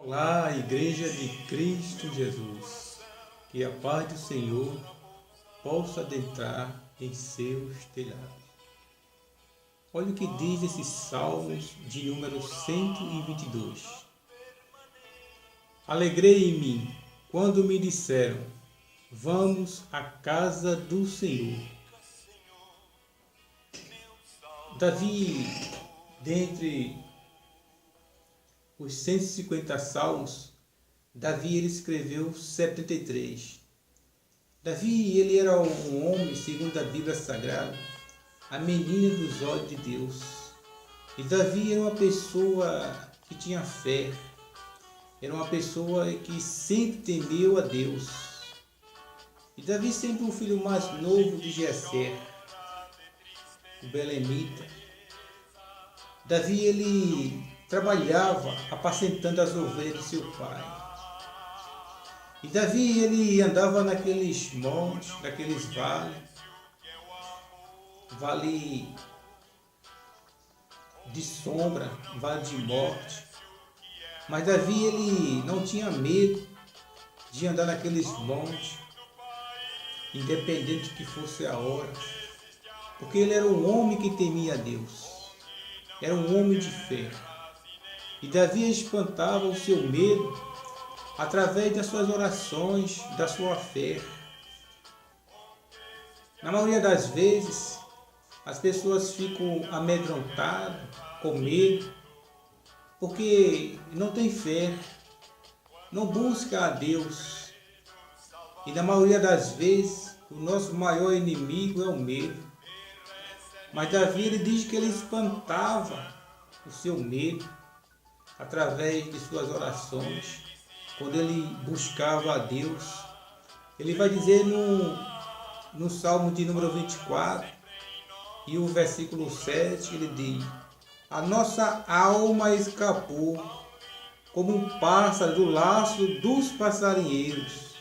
Olá, Igreja de Cristo Jesus, que a paz do Senhor possa adentrar em seus telhados. Olha o que diz esses Salmos de número 122. Alegrei-me quando me disseram, vamos à casa do Senhor. Davi, dentre os 150 salmos, Davi ele escreveu 73. Davi ele era um homem, segundo a Bíblia Sagrada, a menina dos olhos de Deus. E Davi era uma pessoa que tinha fé, era uma pessoa que sempre temeu a Deus. E Davi sempre o filho mais novo de Jessé, o belemita. Davi ele trabalhava apacentando as ovelhas de seu pai. E Davi ele andava naqueles montes, naqueles vale de sombra, vale de morte. Mas Davi ele não tinha medo de andar naqueles montes, independente que fosse a hora, porque ele era um homem que temia a Deus, era um homem de fé. E Davi espantava o seu medo através das suas orações, da sua fé. Na maioria das vezes, as pessoas ficam amedrontadas, com medo, porque não tem fé, não busca a Deus. E na maioria das vezes, o nosso maior inimigo é o medo. Mas Davi ele diz que ele espantava o seu medo através de suas orações, quando ele buscava a Deus. Ele vai dizer no Salmo de número 24, e o versículo 7, ele diz: a nossa alma escapou como um pássaro do laço dos passarinheiros.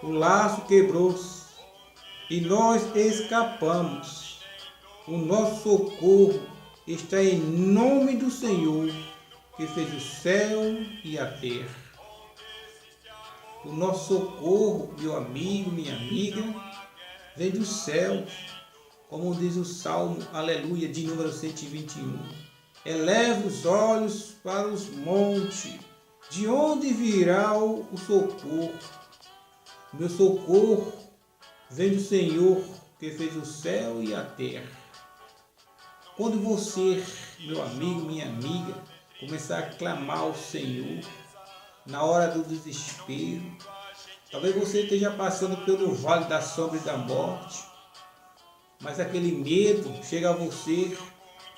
O laço quebrou-se e nós escapamos. O nosso socorro está em nome do Senhor, que fez o céu e a terra. O nosso socorro, meu amigo, minha amiga, vem do céu, como diz o Salmo, aleluia, de número 121. Eleva os olhos para os montes, de onde virá o socorro? Meu socorro vem do Senhor, que fez o céu e a terra. Quando você, meu amigo, minha amiga, começar a clamar ao Senhor, na hora do desespero, talvez você esteja passando pelo vale da sombra e da morte, mas aquele medo chega a você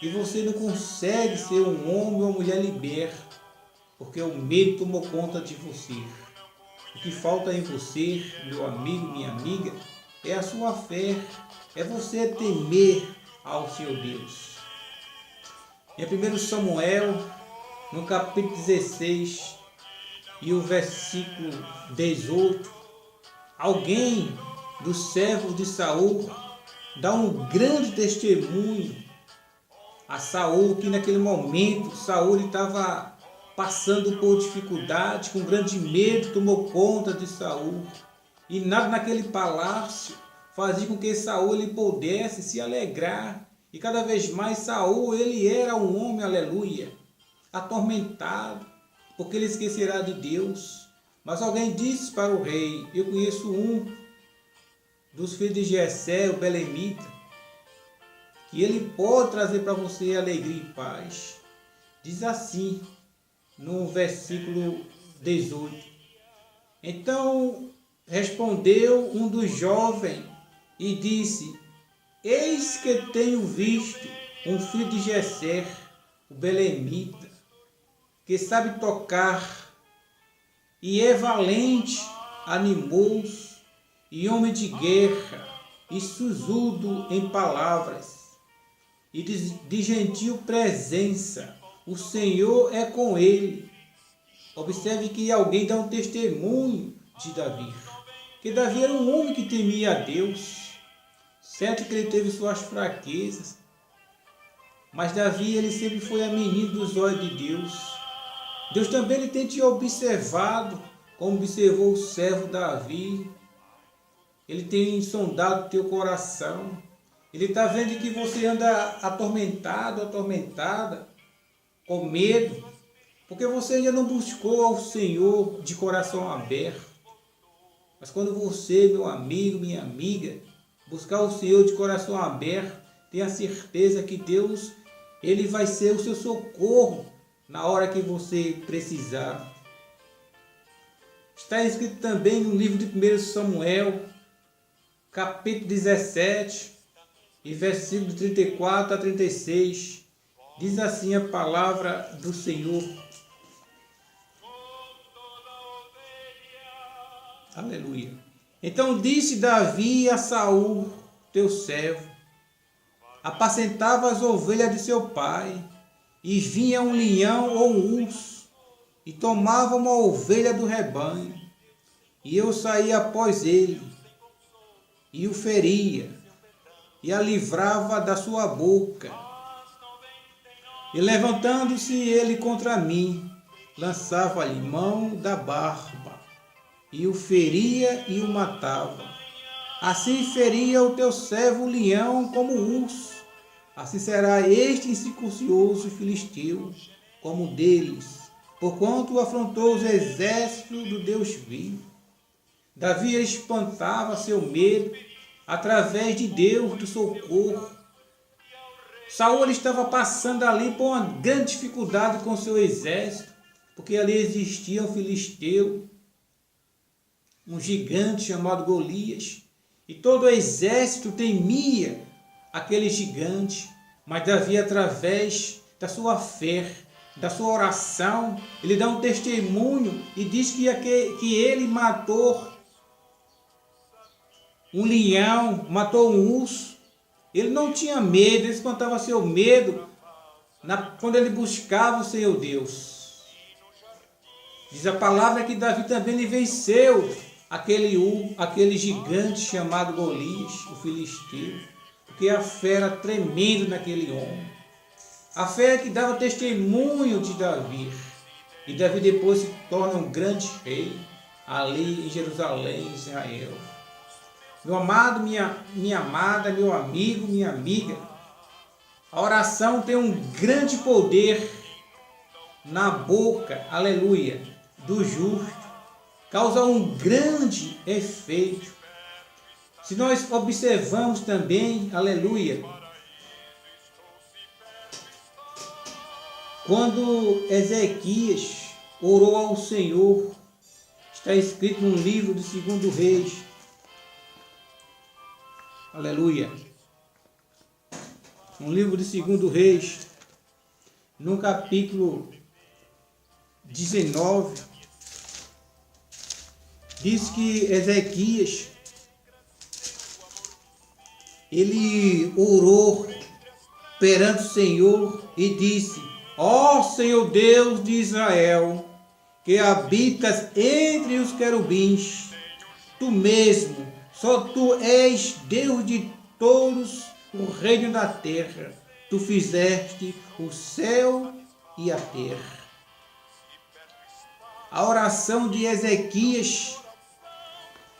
e você não consegue ser um homem ou uma mulher liberto, porque o medo tomou conta de você. O que falta em você, meu amigo, minha amiga, é a sua fé, é você temer ao seu Deus. Em 1 Samuel, no capítulo 16 e o versículo 18, alguém dos servos de Saul dá um grande testemunho a Saul, que naquele momento Saul estava passando por dificuldade, com grande medo, tomou conta de Saul. E nada naquele palácio fazia com que Saul ele pudesse se alegrar. E cada vez mais Saul ele era um homem, aleluia, atormentado, porque ele esquecerá de Deus. Mas alguém disse para o rei: eu conheço um dos filhos de Jessé, o belemita, que ele pode trazer para você alegria e paz. Diz assim no versículo 18: então respondeu um dos jovens e disse: eis que tenho visto um filho de Jessé, o belemita, que sabe tocar e é valente, animoso e homem de guerra e sisudo em palavras e de gentil presença. O Senhor é com ele. Observe que alguém dá um testemunho de Davi, que Davi era um homem que temia a Deus. Certo que ele teve suas fraquezas, mas Davi ele sempre foi a menina dos olhos de Deus. Deus também ele tem te observado, como observou o servo Davi. Ele tem sondado o teu coração. Ele está vendo que você anda atormentado, atormentada, com medo, porque você ainda não buscou ao Senhor de coração aberto. Mas quando você, meu amigo, minha amiga, buscar o Senhor de coração aberto, tenha certeza que Deus, ele vai ser o seu socorro na hora que você precisar. Está escrito também no livro de 1 Samuel, capítulo 17, e versículo 34 a 36. Diz assim a palavra do Senhor. Aleluia. Então disse Davi a Saul, teu servo: apacentava as ovelhas de seu pai, e vinha um leão ou um urso, e tomava uma ovelha do rebanho, e eu saía após ele, e o feria, e a livrava da sua boca. E levantando-se ele contra mim, lançava-lhe mão da barba, e o feria e o matava. Assim feria o teu servo o leão como o urso. Assim será este incircuncioso filisteu como deles, porquanto afrontou os exércitos do Deus vivo. Davi espantava seu medo através de Deus do socorro. Saul estava passando ali por uma grande dificuldade com seu exército, porque ali existia um filisteu, um gigante chamado Golias, e todo o exército temia aquele gigante. Mas Davi, através da sua fé, da sua oração, ele dá um testemunho e diz que ele matou um leão, matou um urso. Ele não tinha medo, ele espantava seu medo quando ele buscava o Senhor Deus. Diz a palavra que Davi também ele venceu aquele gigante chamado Golias, o filisteu, porque a fé era tremenda naquele homem. A fé que dava testemunho de Davi. E Davi depois se torna um grande rei ali em Jerusalém, em Israel. Meu amado, minha amada, meu amigo, minha amiga, a oração tem um grande poder na boca, aleluia, do justo, causa um grande efeito. Se nós observamos também, aleluia, quando Ezequias orou ao Senhor, está escrito no livro de 2 Reis, aleluia, no livro de 2 Reis, no capítulo 19, diz que Ezequias, ele orou perante o Senhor e disse: ó Senhor Deus de Israel, que habitas entre os querubins, tu mesmo, só tu és Deus de todos o reino da terra. Tu fizeste o céu e a terra. A oração de Ezequias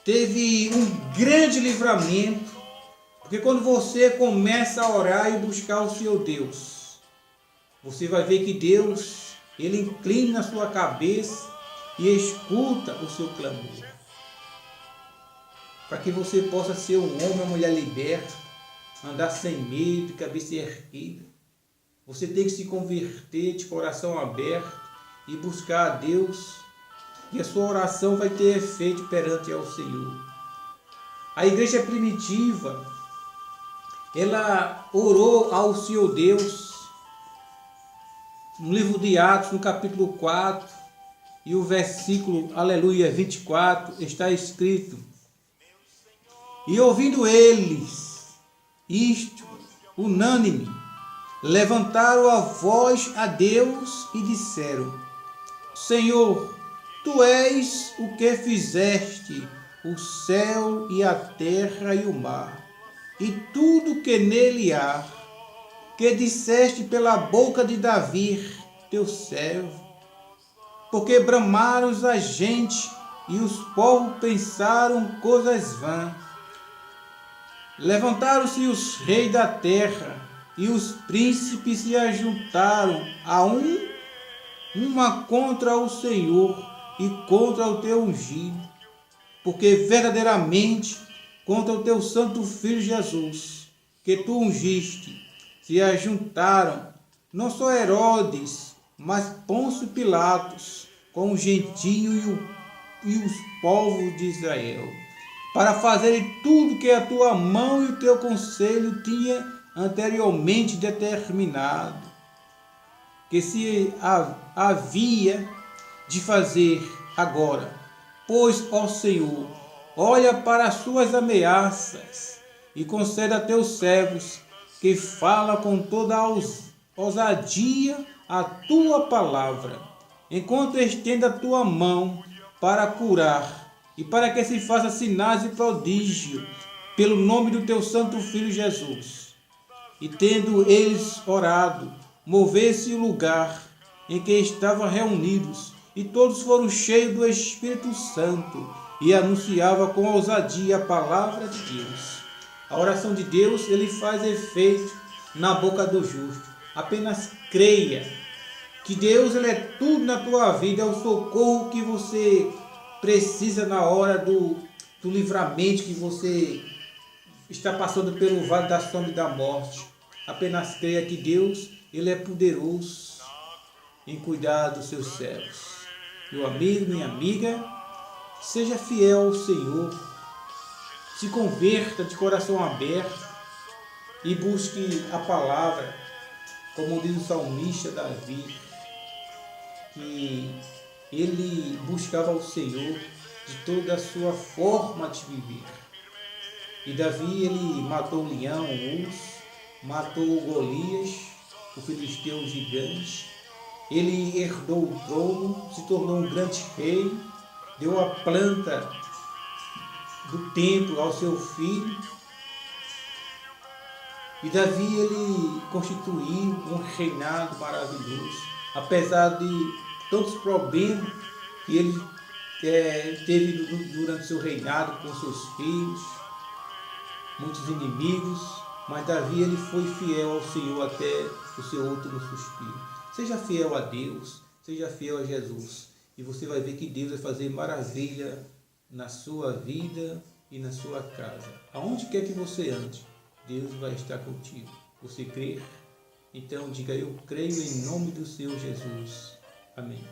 teve um grande livramento, porque quando você começa a orar e buscar o seu Deus, você vai ver que Deus, ele inclina a sua cabeça e escuta o seu clamor. Para que você possa ser um homem ou mulher liberto, andar sem medo, cabeça erguida. Você tem que se converter de coração aberto e buscar a Deus, e a sua oração vai ter efeito perante ao Senhor. A igreja primitiva, ela orou ao Senhor Deus. No livro de Atos, no capítulo 4, e o versículo, aleluia, 24, está escrito: e ouvindo eles isto, unânime, levantaram a voz a Deus e disseram: Senhor, tu és o que fizeste o céu e a terra e o mar, e tudo que nele há, que disseste pela boca de Davi, teu servo. porque bramaram os agentes e os povos pensaram coisas vãs. Levantaram-se os reis da terra e os príncipes se ajuntaram a uma contra o Senhor e contra o teu ungido, porque verdadeiramente contra o teu santo Filho Jesus, que tu ungiste, se ajuntaram não só Herodes, mas Pôncio Pilatos, com o gentio e os povos de Israel, para fazerem tudo que a tua mão e o teu conselho tinha anteriormente determinado, que se havia de fazer agora. Pois, ó Senhor, olha para as suas ameaças e concede a teus servos que fala com toda a ousadia a tua palavra, enquanto estenda a tua mão para curar e para que se faça sinais e prodígio pelo nome do teu santo Filho Jesus. E tendo eles orado, movesse o lugar em que estavam reunidos, e todos foram cheios do Espírito Santo e anunciava com ousadia a palavra de Deus. A oração de Deus, ele faz efeito na boca do justo. Apenas creia que Deus, ele é tudo na tua vida, é o socorro que você precisa na hora do livramento, que você está passando pelo vale da sombra e da morte. Apenas creia que Deus, ele é poderoso em cuidar dos seus servos. Meu amigo, minha amiga, seja fiel ao Senhor, se converta de coração aberto e busque a palavra, como diz o salmista Davi, que ele buscava o Senhor de toda a sua forma de viver. E Davi, ele matou o leão, o urso, matou Golias, o filisteu gigante. Ele herdou o trono, se tornou um grande rei, deu a planta do templo ao seu filho. E Davi, ele constituiu um reinado maravilhoso, apesar de tantos problemas que ele teve durante seu reinado com seus filhos, muitos inimigos, mas Davi, ele foi fiel ao Senhor até o seu último suspiro. Seja fiel a Deus, seja fiel a Jesus, e você vai ver que Deus vai fazer maravilha na sua vida e na sua casa. Aonde quer que você ande, Deus vai estar contigo. Você crê? Então diga: eu creio em nome do Senhor Jesus. Amém.